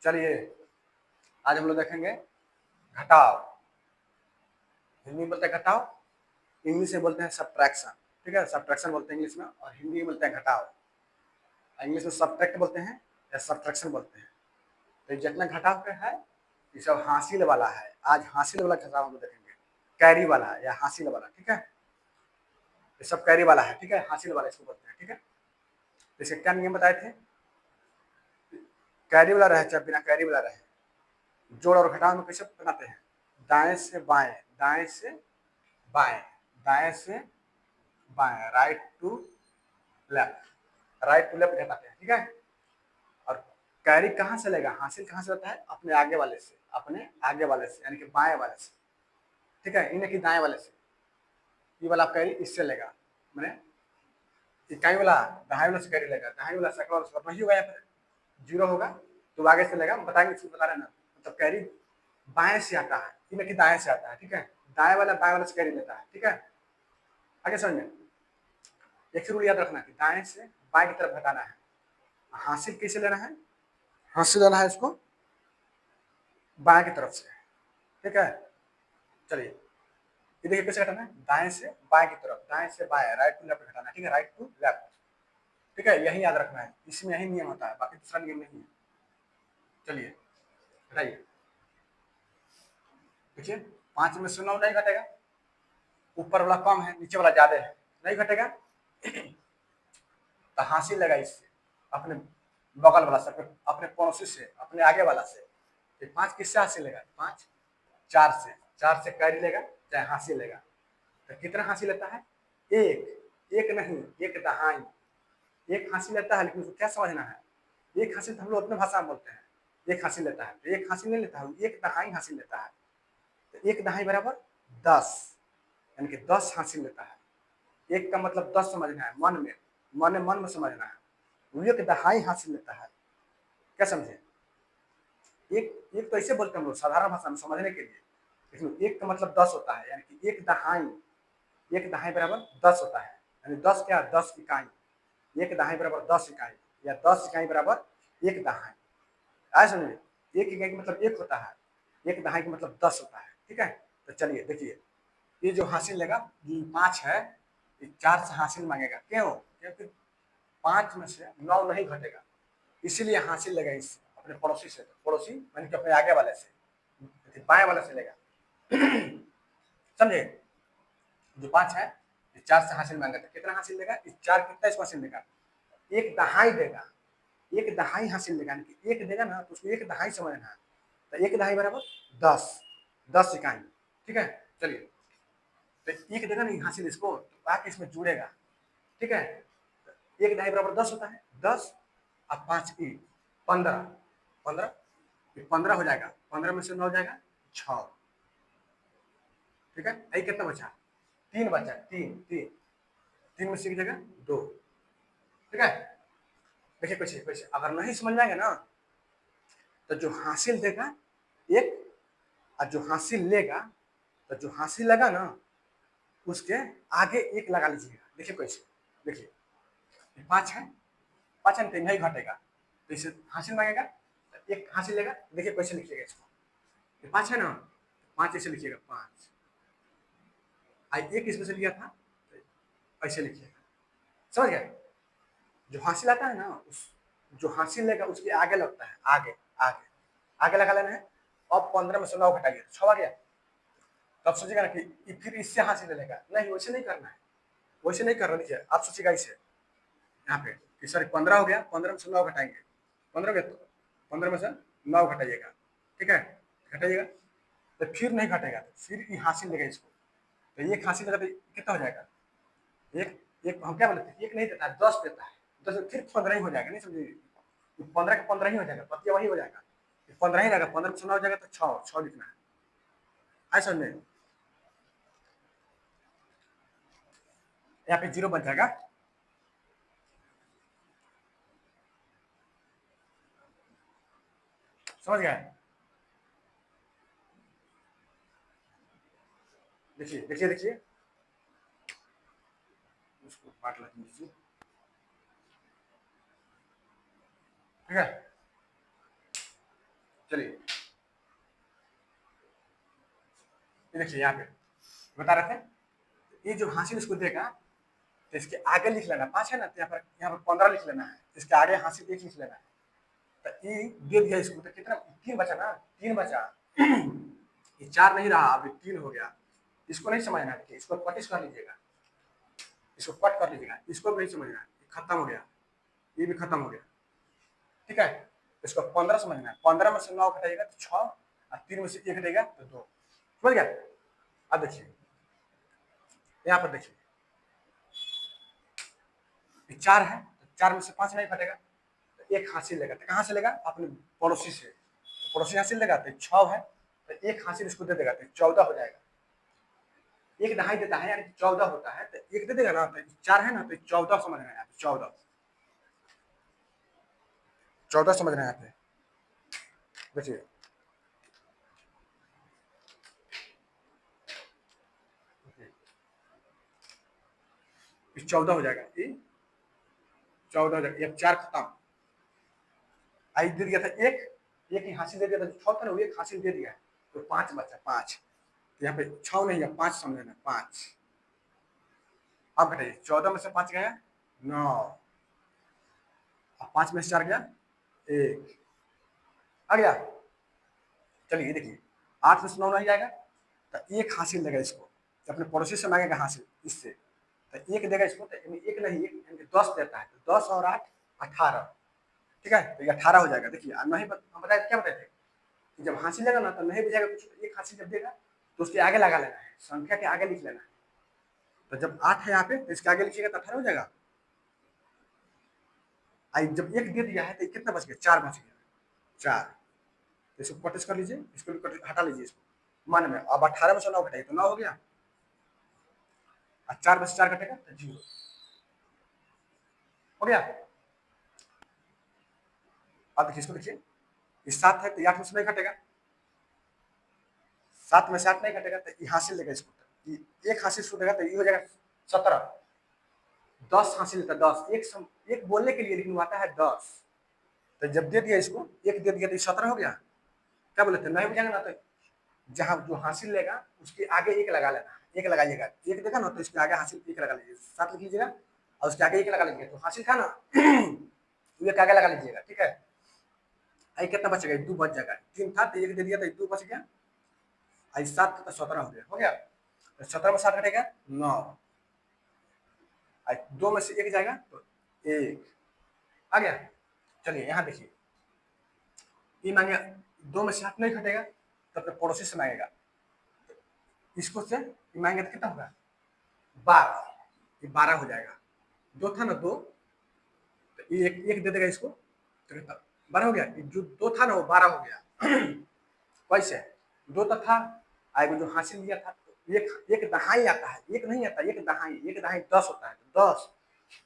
चलिए आज हम लोग देखेंगे घटाव। हिंदी में बोलते हैं घटाव, इंग्लिश में बोलते हैं सब्ट्रैक्शन। ठीक है, सब्ट्रैक्शन बोलते हैं इंग्लिश में, और हिंदी में बोलते हैं घटाव। इंग्लिश में सब्ट्रैक्ट बोलते हैं या सब्ट्रैक्शन बोलते हैं। तो जितना घटाव का है ये सब हासिल वाला है। आज हासिल वाला घटाव हम लोग देखेंगे, कैरी वाला या हासिल वाला। ठीक है, ये सब कैरी वाला है। ठीक है, हासिल वाला इसको बोलते हैं। ठीक है, तो इसके क्या नियम बताए थे? कैरी वाला रहे चाहे बिना कैरी वाला रहे, जोड़ और घटाव में कैसे बनाते हैं? दाएं से बाएं, दाएं से बाएं, दाएं से बाएं, right to left, right to left घटाते हैं। ठीक है, और कैरी कहाँ से लेगा, हासिल कहाँ से होता है? अपने आगे वाले से, अपने आगे वाले से यानी कि बाएं वाले से। ठीक है, इन्हें की दाएं वाले से, ये वाला कैरी इससे लेगा, मैंने इकाई वाला दहाई वाला से कैरी लेगा, दहाई वाला सैकड़ा वाला वही होगा, या फिर जीरो होगा तो आगे से लेगा। बताएंगे, इसको बता रहे ना। मतलब कैरी बाएं से आता है, इन्हें की दाएं से आता है। ठीक है, दाएं वाला बाएं वाले से कैरी लेता है। ठीक है, आगे समझ में। एक रूल याद रखना कि दाएं से बाएं की तरफ घटाना है। हासिल कैसे लेना है? हासिल लेना है इसको बाएं की तरफ से। ठीक है, चलिए ये देखिए कैसे घटाना है, दाएं से बाएं की तरफ, दाएं से बाएं, राइट टू लेफ्ट घटाना है। ठीक है, राइट टू लेफ्ट। ठीक है, यही याद रखना है, इसमें यही नियम होता है, बाकी दूसरा नियम नहीं है। चलिए घटाइए, देखिए 5 में से 9 नहीं घटेगा, ऊपर वाला कम है नीचे वाला ज्यादा है, नहीं घटेगा। तो हासिल लगा इससे, अपने बगल वाला से, अपने पड़ोसी से, अपने आगे वाला से। तो 5 किससे हासिल लेगा? 5 4 से, 4 से कैरी लेगा चाहे हासिल लेगा। तो कितना हासिल लेता है? एक, एक नहीं, एक दहाई। एक हासिल लेता है, लेकिन उसको क्या समझना है? एक हासिल हम लोग अपने भाषा में बोलते हैं, एक हासिल लेता है। तो एक हासिल नहीं लेता है, एक दहाई हासिल लेता है। तो एक दहाई बराबर 10, यानी कि 10 हासिल लेता है। एक का मतलब 10 समझना है, मन में, मन में समझना है। वो एक दहाई हासिल लेता है, क्या समझे? एक एक तो ऐसे बोलते हैं हम लोग साधारण भाषा में समझने के लिए, लेकिन एक का मतलब 10 होता है, यानी कि एक दहाई, एक दहाई बराबर 10 होता है। यानी 10 क्या? 10 इकाई। एक दहाई बराबर 10 इकाई, या 10 इकाई बराबर एक दहाई। आए समझे? एक इकाई का मतलब एक होता है, एक दहाई का मतलब 10 होता है। ठीक है, तो चलिए देखिए, ये जो हासिल लेगा, ये 5 है, ये 4 से हासिल मांगेगा। क्यों? क्योंकि 5 में से 9 नहीं घटेगा, इसीलिए हासिल लेगा इस अपने पड़ोसी से। पड़ोसी यानी कि अपने आगे वाले से, बाएं वाले से लेगा। समझे? जो 5 है ये 4 से हासिल मांगा था, कितना हासिल लेगा? 4 कितना इसको हासिल लेगा? एक दहाई देगा, एक दहाई हासिल लेगा। एक देगा ना तो उसको एक दहाई समझना है। तो एक दहाई बराबर 10, 10 इकाई। ठीक है, चलिए तो एक देगा नहीं हासिल इसको, तो आके इसमें जुड़ेगा। ठीक है, एक दहाई बराबर 10 होता है, 10 अब 5 ई 15, 15 15 हो जाएगा, 15 में से 9 हो जाएगा 6। ठीक है, यही कितना बचा? 3 बचा, 3 3 3 में से की जगह 2। ठीक है, देखिए कैसे कैसे, अगर नहीं समझ में आएगा ना तो जो हासिल देगा एक, और जो हासिल लेगा, तो जो हासिल लगा ना उसके आगे एक लगा लीजिएगा। देखिए कैसे, देखिए 5 है, 5 है नहीं घटेगा, तो इसे हासिल मांगेगा, तो एक हासिल लेगा। देखिए कैसे लिखिएगा इसको, 5 है ना, 5 ऐसे लिखिएगा 5, आई एक इसमें से लिया था, तो ऐसे लिखिएगा। समझ गए? जो हासिल आता है ना, उस जो हासिल लेगा उसके आगे लगता है, आगे आगे आगे लगा लेना है। अब 15 में से 9 घटाइए, 6 आ गया। तो आप सोचिएगा ना कि फिर इससे हासिल ले लेगा, नहीं वैसे नहीं करना है, वैसे नहीं करना। लीजिए आप सोचिएगा इसे यहाँ पे कि सॉरी 15 हो गया, 15 में से 9 घटाएंगे, 15 हो गया तो 15 में से 9 घटाइएगा। ठीक है, घटाइएगा तो फिर नहीं घटेगा, तो फिर ये हासिल लेगा इसको। तो एक हासिल लगा तो कितना हो जाएगा? एक, एक हम क्या बोलते हैं, एक नहीं देता है, 10 देता है, 10 फिर 15 ही हो जाएगा। नहीं समझिए, 15 का 15 ही हो जाएगा, पतिया वही हो जाएगा, 15 ही रहेगा। 15 में से 9 हो जाएगा तो 6 लिखना है। आई समझ में? यहाँ पे 0 बन जाएगा। समझ गए? देखिए देखिए देखिए, उसको पार्ट लग दीजिए। ठीक है, चलिए ये देखिए यहाँ पे बता रहे थे, ये जो हासिल इसको देगा तो इसके आगे लिख लेना, 5 है ना, तो यहाँ पर 15 लिख लेना है, इसके आगे हासिल 1 लिख लेना है। तो ये दे दिया इसको, तो कितना 3 बचा ना, 3 बचा। ये 4 नहीं रहा, अभी 3 हो गया। इसको नहीं समझना है, देखिए इसको पटिश कर लीजिएगा, इसको कट कर लीजिएगा, इसको भी नहीं समझना है, खत्म हो गया, ये भी खत्म हो गया। ठीक है, इसको 15 समझना है, 15 में से 9 घटाइएगा तो 6, और 3 में से 1 घटेगा तो 2। समझ गया। अब देखिए यहाँ पर देखिए, ये 4 है, तो 4 में से 5 नहीं घटेगा, तो 1 हासिल लेगा, तो कहाँ से लेगा, अपने पड़ोसी से, तो पड़ोसी हासिल लेगा तो 6 है, तो 1 हासिल इसको दे देगा तो 14 हो जाएगा। 1 दहाई देता है यानी 14 होता है, तो 1 दे देगा ना, तो 4 है ना, तो 14 समझ रहे हैं आप, 14 समझ रहे हैं आप। देखिए ये 14 हो जाएगा, ये 14 हो जाएगा, 1 4 खत्म। आई दे दिया था 1, एक ही हासिल दे दिया था, 6 था ना, वो 1 हासिल दे दिया है, तो 5 बचा, 5। तो यहाँ पे 6 नहीं है, 5 समझ लेना, 5। अब घटाइए, 14 में से 5 गया 9, अब 5 में से 4 गया 1, आ गया। चलिए देखिए, 8 में से 9 नहीं जाएगा, तो 1 हासिल देगा इसको, तो अपने पड़ोसी से मांगेगा हासिल इससे, तो 1 देगा इसको, तो 1 नहीं, 1 10 देता है, तो 10 और 8 18। ठीक है, तो ये 18 हो जाएगा। देखिए नहीं हम बताए क्या बताए थे, जब हासिल लेगा ना तो नहीं बुझाएगा कुछ, तो 1 हासिल जब देगा तो उसके आगे लगा लेना है, संख्या के आगे लिख लेना है। तो जब 8 है यहाँ पे, तो इसके आगे लिखिएगा तो 18 हो जाएगा। आई जब 1 दे दिया है तो कितना बच गया, 4 बच गया, 4। तो इसको कटिस कर लीजिए, इसको भी हटा लीजिए, इसको मान में। अब 18 में से 9 घटाइए तो 9 हो गया, और 4 में से 4 घटेगा तो 0 हो गया। अब देखिए इसको देखिए, ये 7 है, तो 8 में से नहीं घटेगा, 7 में से 8 नहीं घटेगा, तो ये हासिल लेगा इसको, ये 1 हासिल छूटेगा, तो ये हो जाएगा 17। 10 हासिल लेता, 10, एक बोलने के लिए, लेकिन आता है 10। तो जब दे दिया इसको, 1 दे दिया तो 17 हो गया। क्या बोले थे, नहीं बुझाएंगे ना, तो जहां जो हासिल लेगा उसके आगे 1 लगा लेना, 1 लगाइएगा, 1 देगा ना, तो इसके आगे हासिल 1 लगा लीजिए, 7 लिख लीजिएगा, और उसके आगे 1 लगा लीजिएगा, तो हासिल था ना, तो 1 आगे लगा लीजिएगा। ठीक है, आई कितना बचेगा, 2 बच जाएगा, 3 था तो 1 दे दिया तो 2 बच गया, आई 7 तो 17 हो गया, हो गया। तो 17 में 7 घटेगा 9, 2 में से 1 जाएगा तो 1 आ गया। चलिए यहाँ देखिए, ये मांगे 2 में से 8 नहीं घटेगा, तो अपने पड़ोसी से मांगेगा, इसको से ये मांगेगा तो कितना होगा, 12, ये 12 हो जाएगा। 2 था ना 2, तो ये 1 दे देगा इसको, तो कितना 12 हो गया, जो 2 था ना वो 12 हो गया। कैसे, 2 तो था, आगे जो हासिल लिया था, तो एक दहाई आता है, 1 नहीं आता, 1 दहाई, 1 दहाई 10 होता है, तो 10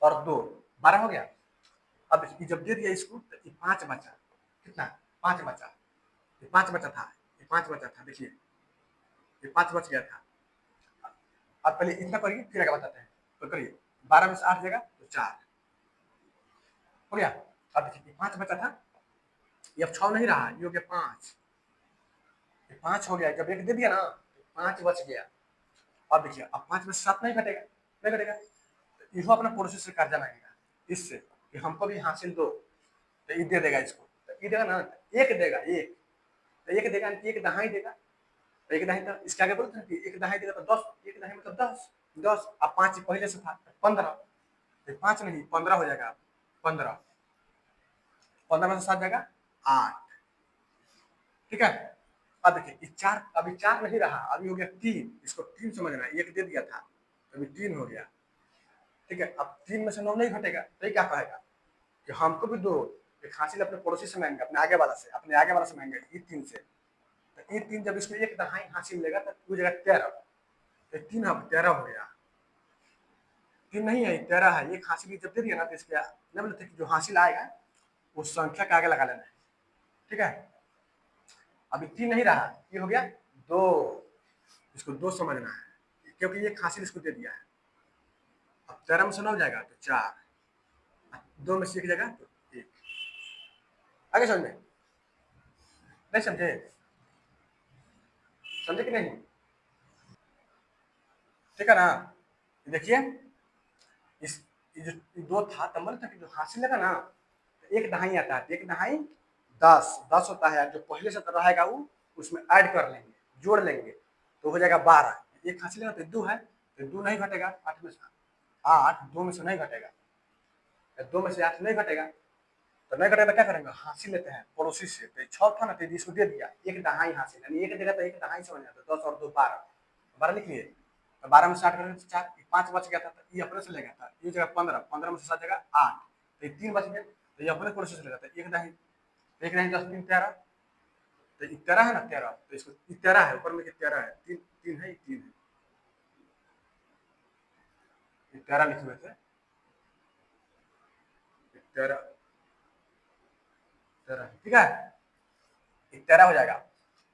और 2 12 हो गया। अब जब दे दिया इसको, तो ये 5 बचा, कितना 5 बचा, ये 5 बचा था, ये 5 बचा था, देखिए ये 5 बच गया था। अब पहले इतना करिए, फिर आगे बताते हैं, तो करिए, 12 में से 8 देगा तो 4 हो गया। अब देखिए 5 बचा था, ये अब 6 नहीं रहा, ये हो गया 5, ये 5 हो गया, जब 1 दे दिया ना तो 5 बच गया। अब देखिए, अब 5 में से 7 नहीं घटेगा, नहीं घटेगा, तो इसको अपना पड़ोसी से कर्जा मांगेगा, इससे कि हमको भी हासिल दो, तो ये दे देगा इसको, तो ये देगा ना, 1 देगा, 1, तो 1 देगा, 1 दहाई देगा, तो 1 दहाई, तो इसके आगे बोलते हैं कि 1 दहाई देगा तो 10, 1 दहाई मतलब 10, 10, अब 5 पहले से था 15, तो 5 नहीं 15 हो जाएगा, 15, 15 में से 7 जाएगा 8। ठीक है, अब देखिए ये 4, अभी 4 नहीं रहा, अभी हो गया 3, इसको 3 समझना है, 1 दे दिया था, अभी 3 हो गया। ठीक है, अब 3 में से 9 नहीं घटेगा, तो ये क्या कहेगा कि हमको भी दो, एक हासिल अपने पड़ोसी से मांगेंगे, अपने आगे वाला से, अपने आगे वाला से मांगेंगे, ये 3 से, तो ये 3 जब इसमें 1 दहाई हासिल लेगा तो हो जाएगा 13, तो 3 अब 13 हो गया, 3 नहीं है 13 है, एक हासिल जब दे दिया ना, तो इसके न बोलते कि जो हासिल आएगा वो संख्या के आगे लगा लेना है। ठीक है, अभी 3 नहीं रहा, ये हो गया 2, इसको 2 समझना है, क्योंकि ये हासिल इसको दे दिया है। अब 13 में से 9 जाएगा तो 4, 2 में से 1 जाएगा तो 1, आगे समझ में। नहीं समझे? समझे कि नहीं? ठीक है ना? देखिए, इस ये जो ये दो था तो मतलब था कि जो हासिल लगा ना, तो एक दहाई आता है, तो एक दहाई 10 होता है, जो पहले से रहेगा वो उसमें ऐड कर लेंगे, जोड़ लेंगे, तो हो जाएगा 12। एक हासिल लगा तो दो है, तो दो नहीं घटेगा, 8 में से 8 2 में से नहीं घटेगा, 2 में से 8 नहीं घटेगा, तो नहीं घटेगा तो क्या करेंगे, हासिल लेते हैं पड़ोसी से, तो 6 था ना, तो इसको दे दिया, एक दहाई हासिल, यानी एक देगा तो एक दहाई से बन जाता है, 10 और 2 12, 12 लिख लिए, तो 12 में से 8 करेंगे तो 4, 5 बच गया था, तो ये अपने से ले गया था, ये जगह 15, 15 में से 7 जगह 8, तो ये 3 बच गए, तो ये अपने पड़ोसी से ले जाता है, एक दहाई, एक दहाई 10 3 13, तो 13 है ना, 13, तो इसको 13 है, ऊपर में 13 है, 3 3 है, 3 है, 13 लिखे हुए थे, 13 13, ठीक है, 13 हो जाएगा,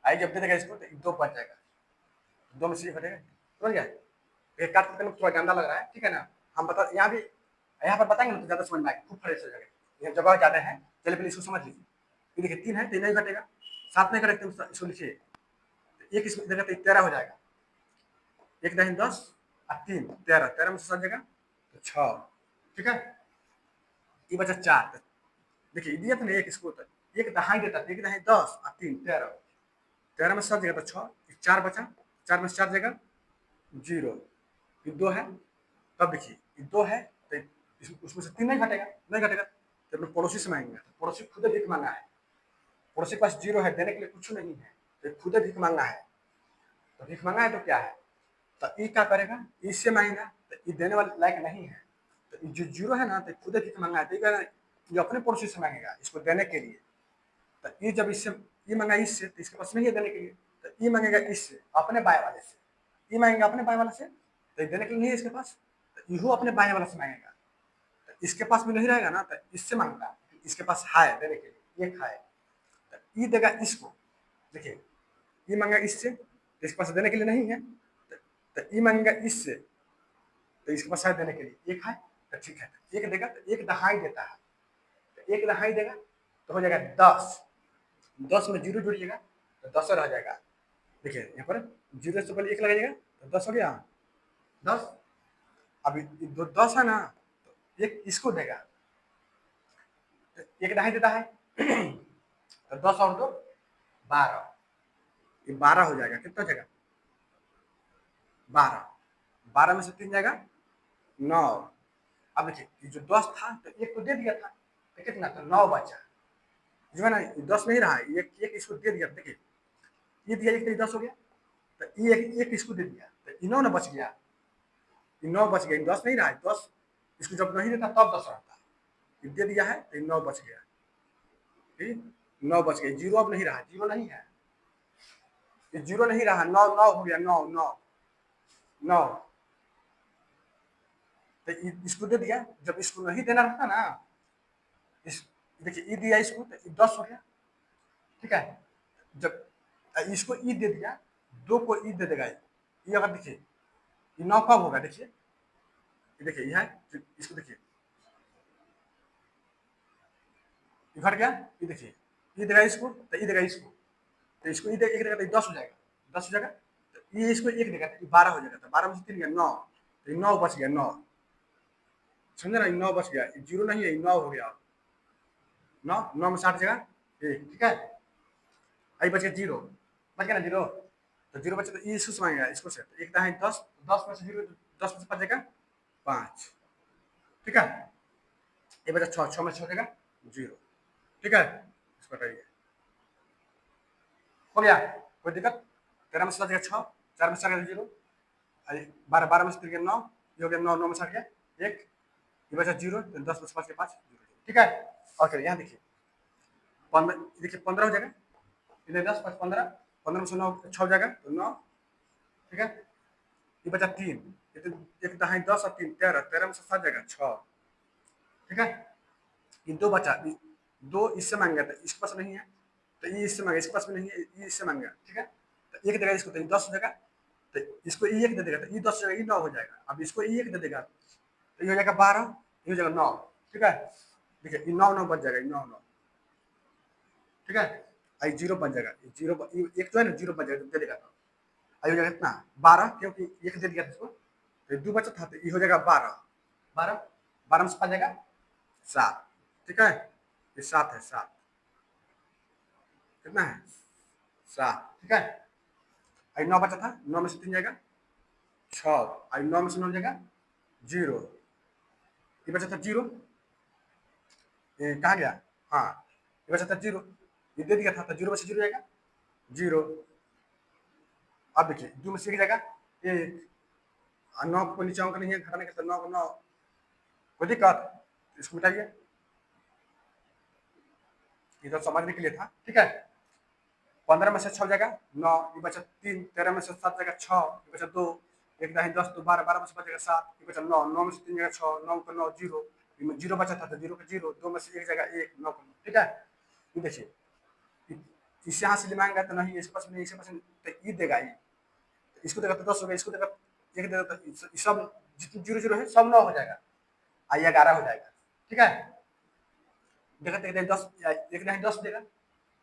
आई जब दे देगा इसको तो 2 बच जाएगा, 2 में से ये घटेगा, समझ गया? ये काट करने में थोड़ा गंदा लग रहा है, ठीक है ना? हम बता यहाँ भी, यहाँ पर बताएंगे ना तो ज्यादा समझ में आएगा, खूब फ्रेश हो जाएगा, ये जगह ज्यादा है, चलिए पहले इसको समझ लीजिए, ये देखिए 3 है, 3 नहीं घटेगा, 7 नहीं घटेगा, इसको लिखिए, एक इसमें जगह तो 13 हो जाएगा, एक दही 10 और 3 13, 13 में से 7 जगह तो 6, ठीक है, ये बचा 4, देखिए दिया था ना एक इसको, एक दहाई देता था, एक दहाई 10 और 3 13, 13 में 7 जगह तो 6, 4 बचा, 4 में से 4 जगह 0, ये 2 है, तब देखिए ये 2 है, तो उसमें से 3 नहीं घटेगा, नहीं घटेगा, तो अपने पड़ोसी से मांगेंगे, तो पड़ोसी खुद भीख मांगा है, पड़ोसी के पास 0 है, देने के लिए कुछ नहीं है, तो खुद भीख मांगा है, तो भीख मांगा है तो क्या है, तो ये क्या करेगा, इससे मांगेगा, तो ये देने वाले लायक नहीं है, तो जो 0 है ना, तो खुद भीख मांगा है, तो ये अपने पड़ोसी से मांगेगा इसको देने के लिए, तो ये जब इससे ये मांगा इससे, तो इसके पास नहीं है देने के लिए, तो ये मांगेगा इससे अपने बाएं वाले से, ये मांगेगा अपने बाएं वाले से, तो देने के लिए नहीं है इसके पास, तो यू अपने बाएं वाले से मांगेगा, तो इसके पास भी नहीं रहेगा ना, तो इससे मांगता है, इसके पास है देने के लिए, ये है, तो ये देगा इसको, देखिए ये मांगा इससे, तो इसके पास देने के लिए नहीं है, तो ये मांगेगा इससे, तो इसके पास है देने के लिए, एक है, तो ठीक है, एक देगा तो एक दहाई देता है, तो एक दहाई देगा तो हो जाएगा 10, 10 में 0 जुड़िएगा तो 10 रह जाएगा, देखिए यहाँ पर 0 से पहले 1 लगाइएगा तो 10 हो गया, 10, अभी 10 है ना, तो एक इसको देगा, तो एक दहाई देता है, तो 10 और 2 12, ये 12 हो जाएगा, कितना हो जाएगा 12, 12 में से 3 जाएगा 9, अब देखिए जो 10 था तो एक तो दे दिया था, तो कितना, तो 9 बचा, जो है ना 10 नहीं रहा, एक एक इसको दे दिया, देखिए ये दिया, एक 10 हो गया, तो ये एक इसको दे दिया, तो ये 9 ना बच गया, ये 9 बच गया, 10 नहीं रहा, 10 इसको जब नहीं देता तब 10 रहता, ये दे दिया है तो 9 बच गया, ठीक, 9 बच गया, 0 अब नहीं रहा, 0 नहीं है, ये 0 नहीं रहा, 9 9 हो गया, 9 9 9, तो इसको दे दिया, जब इसको नहीं देना रहता ना, इस देखिए ई दिया इसको तो 10 हो गया, ठीक है, जब इसको ई दे दिया, 2 को ई दे देगा, ये अगर देखिए ये 9 कब होगा, देखिए ये देखिए ये है, इसको देखिए ये घट गया, ये देखिए ये देगा इसको तो ये देगा इसको, तो इसको ये एक देगा तो 10 हो जाएगा, 10 हो जाएगा, तो ये इसको एक देगा तो 12 हो जाएगा, तो 12 में से 3 गया 9, तो ये 9 बच गया, 9 समझे ना, 9 बच गया, 0 नहीं है, 9 हो गया, 9 9 में 60 जगह, ठीक है, आई बच गया 0, बच गया ना 0, तो 0 बचे तो ये इसको मांगेगा, इसको से, तो एक दहाई 10, 10 में से 0, 10 में से 5 जाएगा 5, ठीक है, ये बचा 6, 6 में 6 जाएगा 0, ठीक है, इसको हटाइए, हो गया, कोई दिक्कत, 13 में से 7 जाएगा 6, 4 में से 7 0, 12 12 में से 3 9, ये हो गया 9, 9 में 7 गया 1, ये बचा 0, 10 में से 5 के 5 0, ठीक है, और चलिए यहाँ देखिए 15, देखिए 15 हो जाएगा, इधर 10 5 15, 15 में से 9 6 हो जाएगा तो 9, ठीक है, ये बचा 3, एक दहाई 10 और 3 13, 13 में से 7 जाएगा 6, ठीक है, ये 2 बचा, 2 इससे मांगेगा तो इसके पास नहीं है, तो ये इससे मांगेगा, इसके पास भी नहीं है, ये इससे मांगेगा, ठीक है, तो एक देगा इसको तो 10 हो जाएगा, तो इसको ये एक दे देगा तो ये 10 हो जाएगा, ये 9 हो जाएगा, अब इसको ये एक दे देगा तो ये हो जाएगा 12, ये हो जाएगा 9, ठीक है, देखिए ये 9 9 बच जाएगा, ये 9 9, ठीक है, आई जीरो बन जाएगा, जीरो एक जो है ना जीरो बन जाएगा दे देगा, तो आई हो जाएगा कितना 12, क्योंकि एक दे दिया था इसको, तो दो बचा था तो ये हो जाएगा 12, 12 12 में से 5 जाएगा 7, ठीक है, ये 7 है, 7 कितना है 7, ठीक है। आई 9 बचा था, 9 में से 3 जाएगा 6, आई 9 में से 9 जाएगा 0, ये बचा था 0, ये कहाँ गया, हाँ ये बचा था 0, ये दे दिया था तो 0 में से 0 जाएगा 0, अब देखिए 2 में से 1 जाएगा 1, 9 को नीचे अंक नहीं है घटाने का, तो 9 को 9, कोई दिक्कत, इसको मिटाइए, ये तो समझने के लिए था, ठीक है। 15 में से 6 जाएगा 9, ये बचा 3, 13 में से 7 जाएगा 6, ये बचा 2, 1 दाही 10, 2 12, 12 में से 5 जाएगा 7, ये बचा 9, 9 में से 3 जाएगा 6, 9 को 9 0, इसमें 0 बचा था तो 0 का 0, 2 में से 1 जाएगा 1, 9 को 9, ठीक है। ये देखिए इससे यहाँ से लिमाएंगे तो नहीं, इसके पास नहीं, इसके पास तो ये देगा, ये इसको देगा तो 10 हो गया, इसको देगा 1 देगा तो सब जितने 0 0 है सब 9 हो जाएगा, आई 11 हो जाएगा, ठीक है। देखा देखते 10, 1 दाही 10 देगा,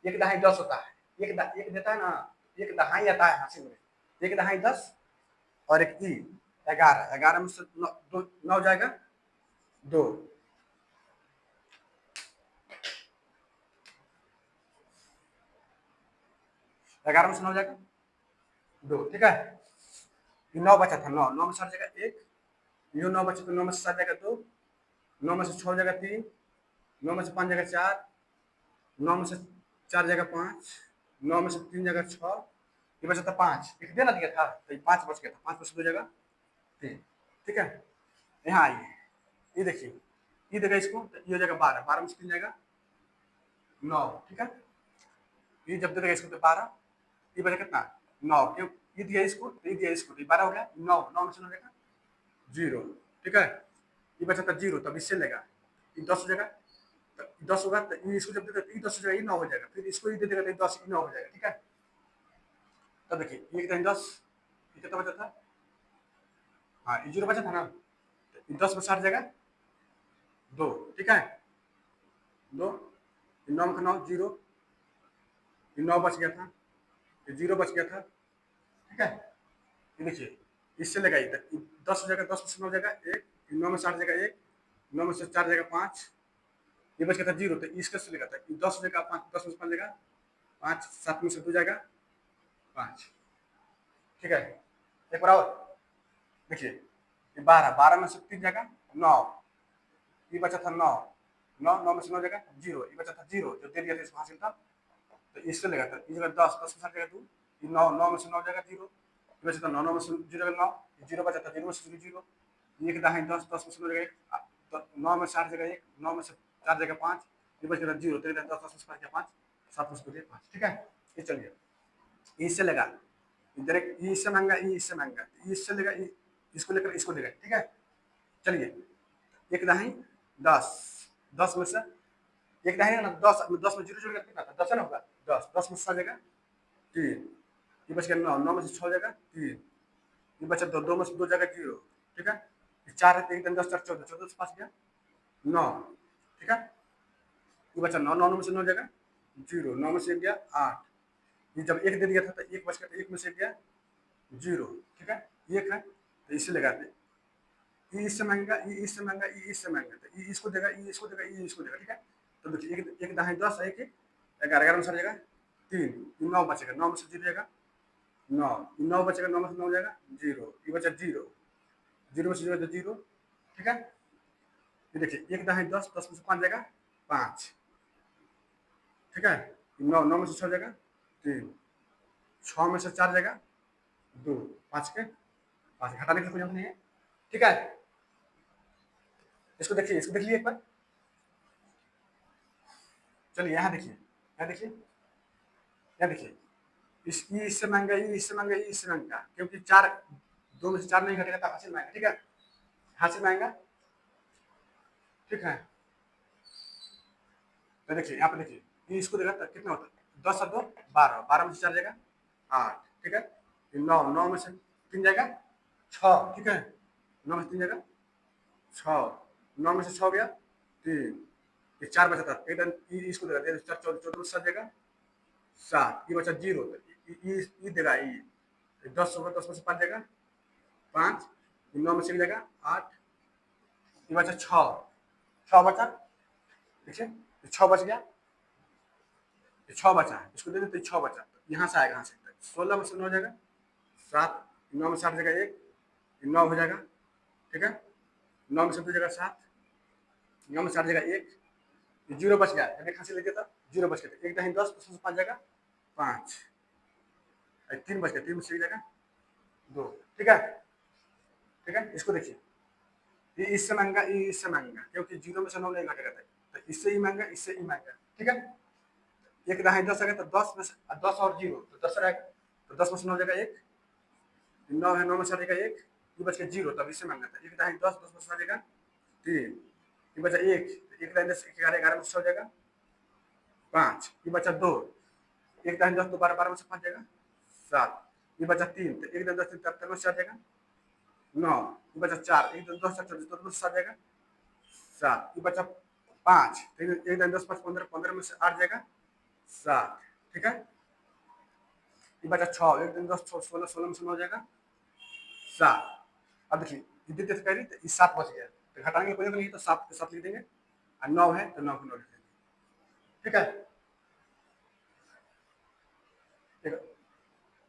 1 दहाई 10 होता है, एक देता है ना, 1 दहाई आता है हासिल में, 1 दहाई 10 और एक ई 11, 11 में से 9 जाएगा 2, 11 में से 9 जाएगा 2, ठीक है। ये 9 बचा था, 9 9 में से 7 जाएगा 1, ये 9 बचा तो 9 में से 7 जाएगा 2, 9 में से 6 जाएगा 3, 9 में से 5 जाएगा 4, 9 में से 4 जाएगा 5, 9 में से 3 जाएगा 6, ये बचा था 5, एक देना दिया था तो ये 5 बच गया था, 5 में से 2 जाएगा 3, ठीक है। यहाँ आइए, ये देखिए ये देगा इसको तो ये हो जाएगा 12, 12 में से 3 जाएगा 9, ठीक है। ये जब दे देगा इसको तो 12, ये बचा कितना 9, क्यों ये दिया इसको तो ये दिया इसको, तो 12 हो गया 9, 9 में से 9 जाएगा 0, ठीक है। ये बचा था 0, तब इससे लेगा ये 10 हो जाएगा, तो 10 होगा तो ये इसको जब दे देगा ये 10 हो जाएगा, ये 9 हो जाएगा, फिर इसको ये दे देगा तो ये 10 ये 9 हो जाएगा, ठीक है। तब देखिए ये कितना 10, ये कितना बचा था, हाँ ये 0 बचा था ना, तो 10 में 60 जाएगा 2, ठीक है, 2, 9 में 9 0, ये 9 बच गया था, ये 0 बच गया था, ठीक है। ये देखिए इससे लेगा ये 10 हो जाएगा, 10 में से 9 जाएगा 1, 9 में 60 जाएगा 1, 9 में से 4 जाएगा 5, ये बच गया था 0, तो इसका से लेगा था 10 हो जाएगा 5, 10 में से 5 जाएगा 5, 7 में से 2 जाएगा 5, ठीक है। एक बार और देखिए ये 12, 12 में से 3 जाएगा 9, ये बचा था 9, 9 9 में से 9 जाएगा 0, ये बचा था 0 जो दे दिया था इसको हासिल था, तो इससे लेगा था ये जगह 10, 10 में 60 जाएगा 2, ये 9, 9 में से 9 जाएगा 0, ये बचा था 9, 9 में से 0 जाएगा 9, ये 0 बचा था 0 में से 0 0, ये कितना है 10, 10 में से 9 जाएगा 1, 9 में से 60 जाएगा 1, 9 में से 4 जाएगा 5, ये बच गया 0, तो ये 10, 10 में से 5 जाएगा 5, 7 में से 2 जाएगा 5, ठीक है। ये चलिए इससे लेगा डायरेक्ट, ये इससे महंगा, ये इससे महंगा, ये इससे लेगा, इसको लेकर इसको देगा, ठीक है। चलिए एक दहाई 10, 10 में से एक दहाई ना 10, 10 में 0 जोड़ कर कितना था 10 है ना, होगा 10, 10 में से 7 जाएगा 3, ये बच गया 9, 9 में से 6 जाएगा 3, ये बचा 2, 2 में से 2 जाएगा 0, ठीक है। ये 4 है तो 1 10 4 14, 14 से 5 गया 9, ठीक है। ये बचा 9, 9 में से 9 जाएगा 0, 9 में से 1 गया 8, ये जब 1 दे दिया था तो 1 बच गया, तो 1 में से 1 गया 0, ठीक है। 1 है तो इससे लगाते, ये इससे महंगा, ये इससे महंगा, ये इससे महंगा, तो ये इसको देगा, ये इसको देगा, ये इसको देगा, ठीक है। तो देखिए एक दहाई 10, एक 11, 11 में सर जाएगा 3, 9 बचेगा, 9 में से 0 जाएगा 9, 9 बचेगा, 9 में से 9 जाएगा 0, ये बचा 0, 0 में से 0 तो 0, ठीक है। ये देखिए एक दहाई 10, 10 में से 5 जाएगा 5, ठीक है। 9, 9 में से 6 जाएगा 3, 6 में से 4 जाएगा 2, 5 के 5 घटाने की कोई जरूरत नहीं है, ठीक है। इसको देखिए, इसको देख लीजिए एक बार, चलिए यहाँ देखिए, यहाँ देखिए, यहाँ देखिए, ये इससे महंगा, ये इससे महंगा, ये इससे महंगा, क्योंकि 4 2 में से 4 नहीं घटेगा तो हासिल महंगा, ठीक है, हासिल महंगा, ठीक है। तो देखिए यहाँ पे देखिए, ये इसको देगा तो कितना होता है 10 और 2 12, 12 में से 4 जाएगा 8, ठीक है। 9, 9 में से 3 जाएगा 6, ठीक है, 9 में से 3 जाएगा 6, 9 में से 6 गया 3, ये 4 बचा था, एकदम इसको देगा 4, 14 में से 7 जाएगा 7, ये बचा 0, ये देगा ये 10 होगा, 10 में से 5 जाएगा 5, 9 में से जाएगा 8, ये बचा 6, 6 बचा, देखिए 6 बच गया, ये 6 बचा है, इसको दे देते 6 बचा, यहाँ से आएगा, यहाँ से 16 में से 9 हो जाएगा 7, 9 में से 8 जाएगा 1, 9 हो जाएगा, ठीक है, 9 में से 2 जाएगा 7, 9 में से 8 जाएगा 1, ये 0 बच गया, जब एक हाथ से ले दिया था 0 बच गया, 1 दही 10, 10 में से 5 जाएगा 5, 3 बच गया, 3 में से जाएगा 2, ठीक है, ठीक है, इसको देखिए, ये इससे महंगा, ये इससे महंगा, क्योंकि 0 में से 9 नहीं घटेगा, तो इससे ही महंगा, इससे ही महंगा, ठीक है, एक दहाई 10 है तो 10 में से 10 और 0 तो 10 रहेगा, तो 10 में से 9 जाएगा 1, 9 है, 9 में से जाएगा 1, ये बच गया 0, तब इससे महंगा था, एक दहाई 10, 10 में से जाएगा 3, ये बचा 1, 1 दहाई 10, 11, 11 में से हो जाएगा 5, ये बचा 2, 1 दहाई 10, 2 12, 12 में से 5 जाएगा 7, ये बचा 3, तो 1 दहाई 10, 3 13 में से आ जाएगा 9, ये बचा 4, 1 दहाई 10, 24, 2 में से आ जाएगा 7, ये बचा 5, 1 दहाई 10, 5 15, 15 में से 8 जाएगा 7, ठीक है, ये बचा 6, 1 दिन 10, 16, 16 में से 9 हो जाएगा 7, अब देखिए ये द्वितीय से करी तो ये 7 बच गया, तो घटाने की कोई नहीं, तो 7 के 7 लिख देंगे, और 9 है तो 9 को 9 लिख देंगे, ठीक है,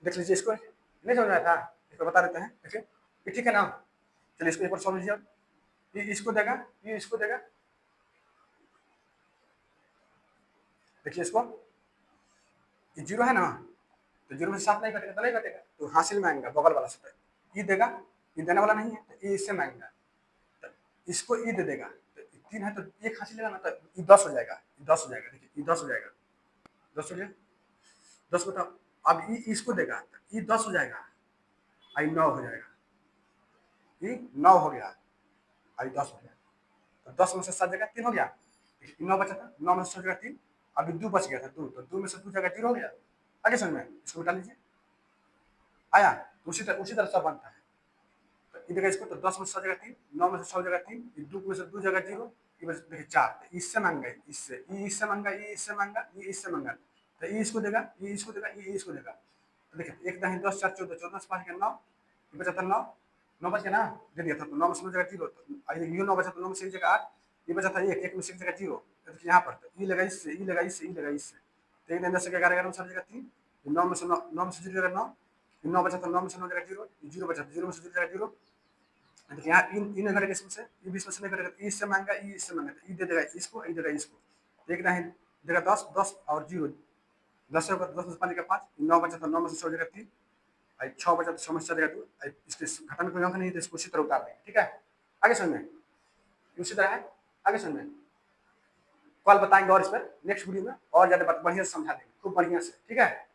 देख लीजिए, इसको नहीं समझ आया था, इसको बता देते हैं, देखिए ये ठीक है ना, चलिए इसको एक बार समझ लीजिए, ये इसको देगा, ये इसको देगा, देखिए इसको, ये 0 है ना, तो 0 में से 7 नहीं घटेगा, तो नहीं घटेगा, तो हासिल में आएगा बगल वाला से, ये देगा, ये देने वाला नहीं है, तो ये इससे मांगेगा, तो इसको ये दे देगा, तो 3 है तो एक हासिल लेगा ना, तो ये 10 हो जाएगा, ये 10 हो जाएगा, देखिए ये 10 हो जाएगा, 10 हो गया, 10 बताओ, अब ये इसको देगा, तो ये 10 हो जाएगा, आई 9 हो जाएगा, ये 9 हो गया, आई 10 हो गया, तो 10 में से 7 जगह 3 हो गया, 9 बचा था, 9 में से 7 जगह 3, अभी 2 बच गया था, 2, तो 2 में से 2 जगह 0 हो गया, आगे समझ में, इसको बता लीजिए, आया, उसी तरह सब बनता है, तो ये देखा इसको, तो 10 में से 7 जगह 3, 9 में से 6 जगह 3, 2 में से 2 जगह 0, ये बस देखिए 4, तो इससे मांगा है, इससे मांगा, ये इससे मांगा, ये इससे मांगा, तो ये इसको देगा, ये इसको देगा, ये इसको देगा, तो देखिए 1 दही 10, 4 14, 14 से 5 9, ये बचा था 9, 9 बच गया ना, दे दिया था, तो 9 में से 9 जगह 0, तो ये 9 बचा, तो 9 में से 1 जगह 8, ये बचा था 1, 1 में से 1 जगह 0, तो देखिए यहाँ पर, तो ये लगा इससे, ये लगा इससे, ये लगा इससे, तो 1 दही 10 से 11, 11 में से जगह 3, 9 में से 9, 9 में से 0 जगह 9, 9 बचा, तो 9 में से 9 जगह 0, 0 बचा, 0 में से 0 जगह 0, देखिए यहाँ इन घटेगा, इसमें से ये 20 में से नहीं घटेगा, ये इससे मांगा, ये इससे मांगा, ये दे देगा इसको, ये देगा इसको, एक नहीं देगा 10, 10 और 0, 10 से 10 में से 5 जगह 5, 9 बचा, तो 9 में से 6 जगह 3, 6 बचा, तो 6 में से 4 जगह 2, इसके घटाने कोई अंक नहीं, तो इसको उसी तरह उतार देंगे, ठीक है, आगे समझ में, उसी तरह है, आगे समझ में, कल बताएंगे और इस पर नेक्स्ट वीडियो में और ज्यादा बढ़िया से समझा देंगे, खूब बढ़िया से, ठीक है।